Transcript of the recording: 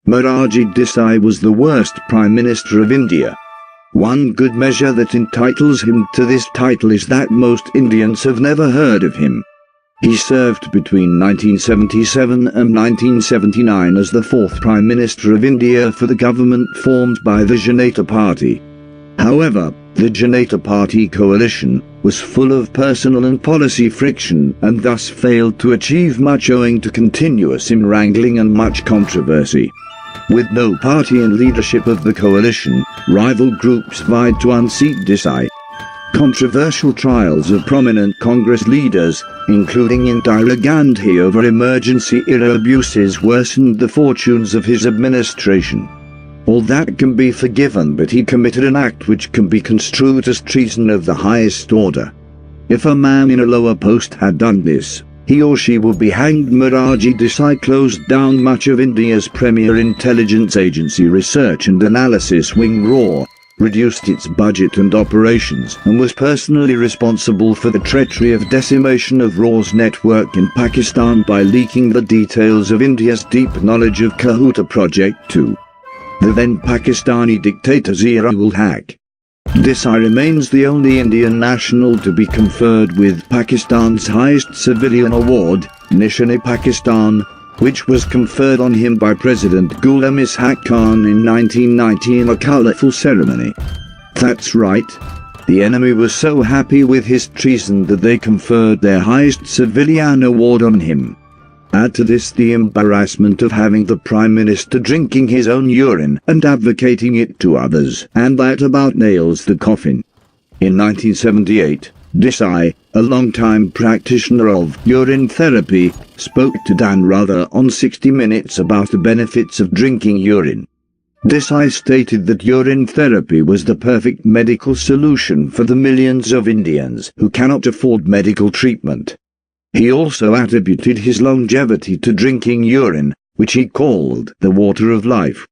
Morarji Desai was the worst Prime Minister of India. One good measure that entitles him to this title is that most Indians have never heard of him. He served between 1977 and 1979 as the fourth Prime Minister of India for the government formed by the Janata Party. However, the Janata Party coalition was full of personal and policy friction and thus failed to achieve much owing to continuous in-wrangling and much controversy. With no party in leadership of the coalition, rival groups vied to unseat Desai. Controversial trials of prominent Congress leaders, including Indira Gandhi over emergency-era abuses, worsened the fortunes of his administration. All that can be forgiven, but he committed an act which can be construed as treason of the highest order. If a man in a lower post had done this, he or she would be hanged. Morarji Desai closed down much of India's premier intelligence agency Research and Analysis Wing RAW, reduced its budget and operations, and was personally responsible for the treachery of decimation of RAW's network in Pakistan by leaking the details of India's deep knowledge of Kahuta Project to the then Pakistani dictator Zia Ul Haq. Desai remains the only Indian national to be conferred with Pakistan's highest civilian award, Nishan-e-Pakistan, which was conferred on him by President Ghulam Ishaq Khan in 1990 in a colourful ceremony. That's right. The enemy was so happy with his treason that they conferred their highest civilian award on him. Add to this the embarrassment of having the Prime Minister drinking his own urine and advocating it to others, and that about nails the coffin. In 1978, Desai, a long-time practitioner of urine therapy, spoke to Dan Rather on 60 Minutes about the benefits of drinking urine. Desai stated that urine therapy was the perfect medical solution for the millions of Indians who cannot afford medical treatment. He also attributed his longevity to drinking urine, which he called the water of life.